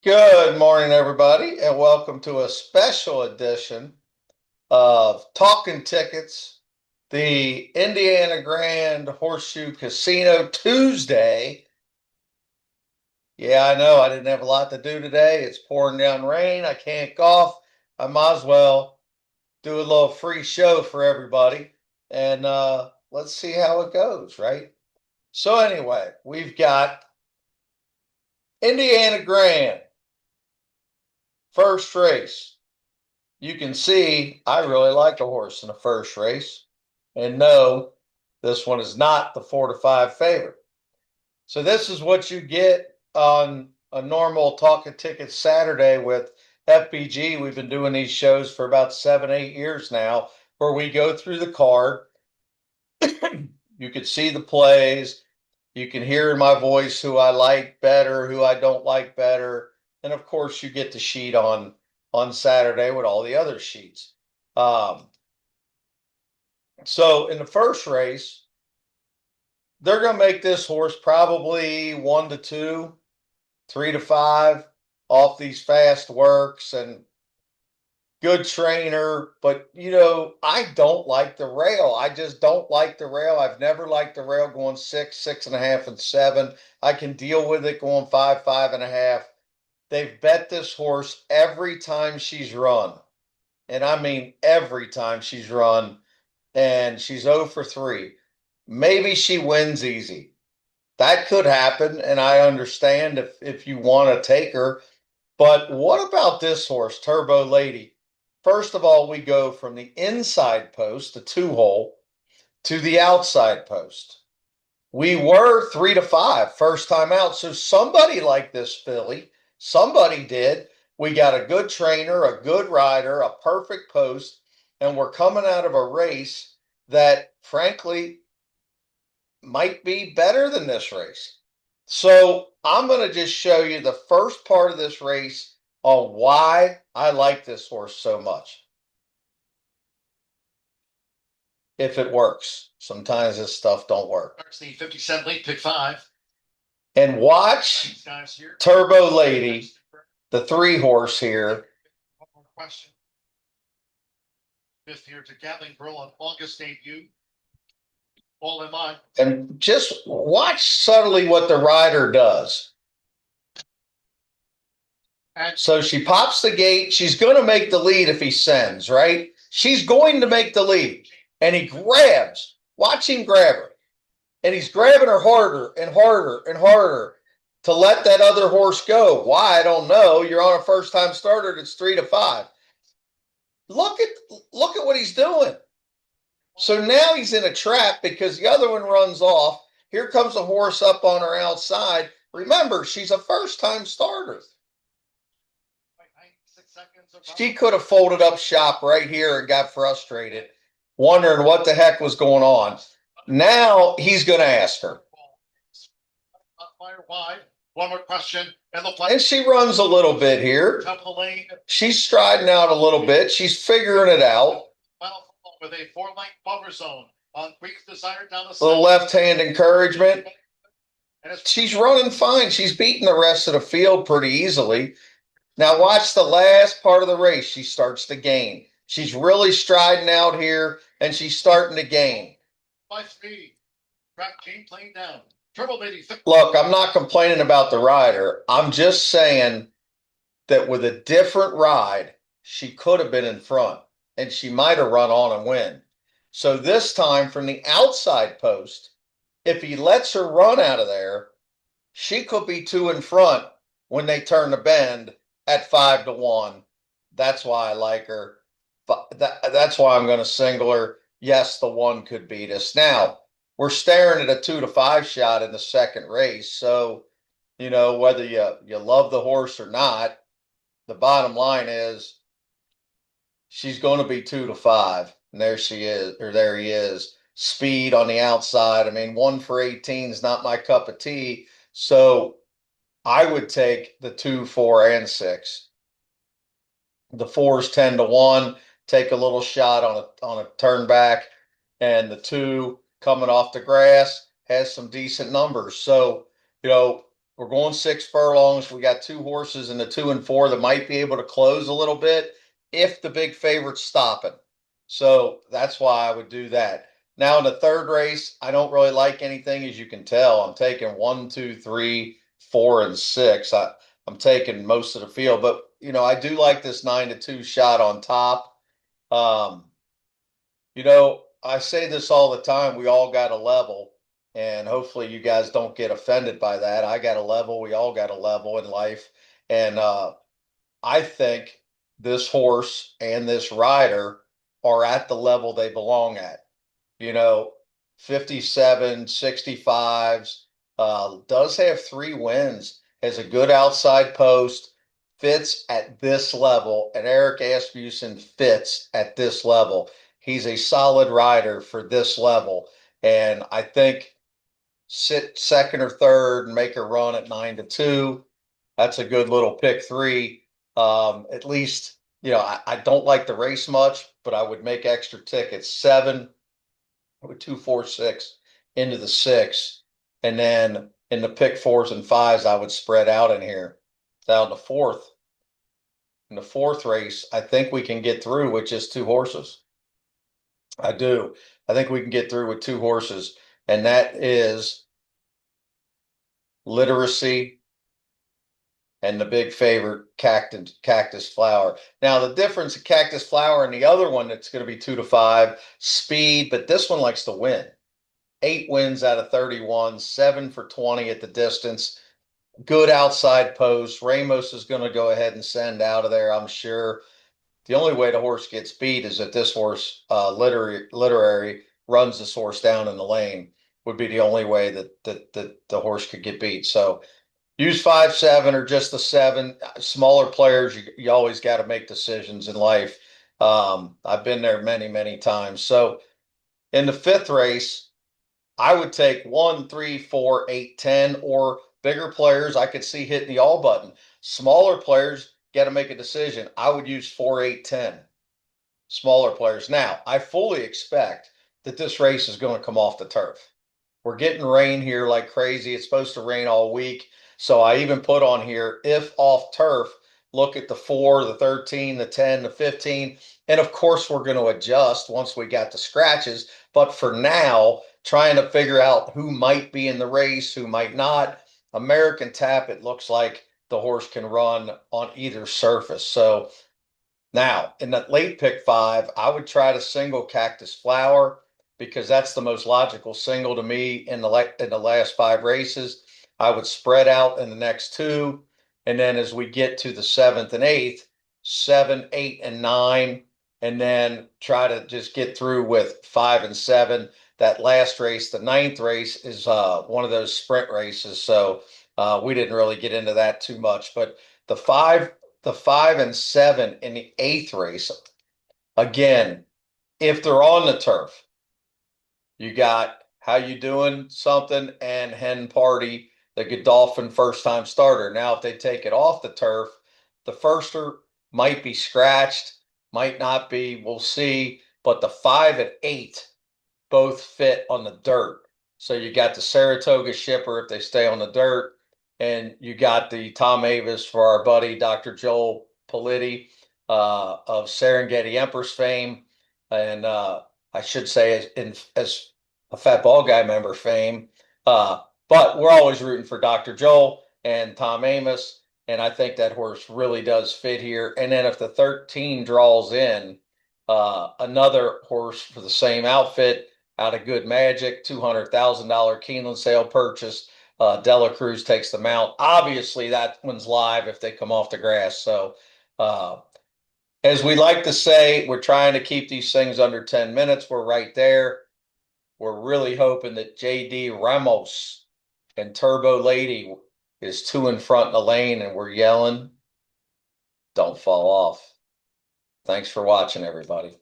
Good morning, everybody, and welcome to a special edition of Talking Tickets, the Indiana Grand Horseshoe Casino Tuesday. Yeah, I know I didn't have a lot to do today. It's pouring down rain. I can't golf. I might as well do a little free show for everybody, and let's see how it goes, right? So, anyway, we've got Indiana Grand first race. You can see I really like a horse in the first race. And no, this one is not the 4 to 5 favorite. So this is what you get on a normal Talking Tickets Saturday with FBG. We've been doing these shows for about 7, 8 years now, where we go through the card. You can see the plays. You can hear in my voice who I like better, who I don't like better. And of course, you get the sheet on Saturday with all the other sheets. Um, so in the first race, they're going to make this horse probably 1 to 2, 3 to 5 off these fast works and good trainer. But, I don't like the rail. I just don't like the rail. I've never liked the rail going 6, 6.5, and 7. I can deal with it going 5, 5.5. They've bet this horse every time she's run. And I mean every time she's run. And she's 0 for 3. Maybe she wins easy. That could happen, and I understand if you want to take her. But what about this horse, Turbo Lady? First of all, we go from the inside post, the 2 hole, to the outside post. We were 3 to 5 first time out. So somebody liked this filly. Somebody did. We got a good trainer, a good rider, a perfect post, and we're coming out of a race that, frankly, might be better than this race. So I'm going to just show you the first part of this race on why I like this horse so much. If it works, sometimes this stuff don't work. Starts the 57 lead, pick 5. And watch Turbo Lady, the 3 horse here. One more question. Fifth here to Gatling Pearl on August debut. All in line. And just watch subtly what the rider does. And so she pops the gate. She's going to make the lead if he sends, right? She's going to make the lead. And he grabs. Watch him grab her. And he's grabbing her harder and harder and harder to let that other horse go. Why? I don't know. You're on a first-time starter. It's 3 to 5. Look at what he's doing. So now he's in a trap because the other one runs off. Here comes a horse up on her outside. Remember, she's a first-time starter. She could have folded up shop right here and got frustrated, wondering what the heck was going on. Now he's going to ask her. Fire wide. One more question. And she runs a little bit here. She's striding out a little bit. She's figuring it out. With a 4-length buffer zone on Creek's Desire down the little left-hand encouragement. She's running fine. She's beating the rest of the field pretty easily. Now watch the last part of the race. She starts to gain. She's really striding out here, and she's starting to gain. By speed. Track game playing down. Look, I'm not complaining about the rider. I'm just saying that with a different ride, she could have been in front, and she might have run on and win. So this time from the outside post, if he lets her run out of there, she could be 2 in front when they turn the bend at 5 to 1. That's why I like her. That's why I'm going to single her. Yes, the 1 could beat us. Now, we're staring at a 2 to 5 shot in the second race. So, whether you love the horse or not, the bottom line is she's going to be 2 to 5. And there she is, or there he is. Speed on the outside. I mean, 1 for 18 is not my cup of tea. So I would take the 2, 4, and 6. The 4's 10 to 1. Take a little shot on a turn back, and the 2 coming off the grass has some decent numbers. So, we're going 6 furlongs. We got 2 horses in the 2 and 4 that might be able to close a little bit if the big favorite's stopping. So that's why I would do that. Now in the third race, I don't really like anything, as you can tell. I'm taking 1, 2, 3, 4, and 6. I'm taking most of the field, but I do like this 9-2 shot on top. Um, I say this all the time. We all got a level, and hopefully you guys don't get offended by that. I got a level. We all got a level in life, and I think this horse and this rider are at the level they belong at. You know, 57, 65s, does have 3 wins, has a good outside post, fits at this level, and Eric Asmussen fits at this level. He's a solid rider for this level. And I think sit second or third and make a run at 9-2. That's a good little pick three. At least, I don't like the race much, but I would make extra tickets. 7 with 2, 4, 6 into the 6. And then in the pick 4s and 5s, I would spread out in here. Down the fourth. In the fourth race, I think we can get through with just 2 horses. I do. I think we can get through with 2 horses, and that is Literacy and the big favorite Cactus Flower. Now the difference of Cactus Flower and the other one that's going to be 2-5, Speed, but this one likes to win. 8 wins out of 31, 7 for 20 at the distance. Good outside post. Ramos is going to go ahead and send out of there, I'm sure. The only way the horse gets beat is if this horse, literary, runs this horse down in the lane. Would be the only way that the horse could get beat. So use 5, 7, or just the 7. Smaller players, you always got to make decisions in life. I've been there many, many times. So in the fifth race, I would take 1, 3, 4, 8, 10, or bigger players. I could see hitting the all button. Smaller players got to make a decision. I would use 4, 8, 10. Smaller players. Now, I fully expect that this race is going to come off the turf. We're getting rain here like crazy. It's supposed to rain all week. So I even put on here, if off turf, look at the 4, the 13, the 10, the 15. And of course, we're going to adjust once we got the scratches. But for now, trying to figure out who might be in the race, who might not. American Tap, it looks like the horse can run on either surface. So now, in that late pick 5, I would try to single Cactus Flower because that's the most logical single to me in the last 5 races. I would spread out in the next 2, and then as we get to the 7th and 8th, 7, 8, and 9, and then try to just get through with 5 and 7. That last race, the 9th race, is one of those sprint races, so we didn't really get into that too much. But the 5 and 7 in the 8th race, again, if they're on the turf, you got How You Doing Something and Hen Party, the Godolphin first time starter. Now, if they take it off the turf, the firster might be scratched, might not be, we'll see. But the 5 and 8 both fit on the dirt. So you got the Saratoga Shipper if they stay on the dirt, and you got the Tom Avis for our buddy Dr. Joel Politti of Serengeti Empress fame, and I should say as a Fat Ball Guy member fame. But we're always rooting for Dr. Joel and Tom Amis, and I think that horse really does fit here. And then if the 13 draws in, another horse for the same outfit out of Good Magic, $200,000 Keeneland sale purchase. Dela Cruz takes the mount. Obviously, that one's live if they come off the grass. So, as we like to say, we're trying to keep these things under 10 minutes. We're right there. We're really hoping that JD Ramos and Turbo Lady is 2 in front in the lane, and we're yelling, don't fall off. Thanks for watching, everybody.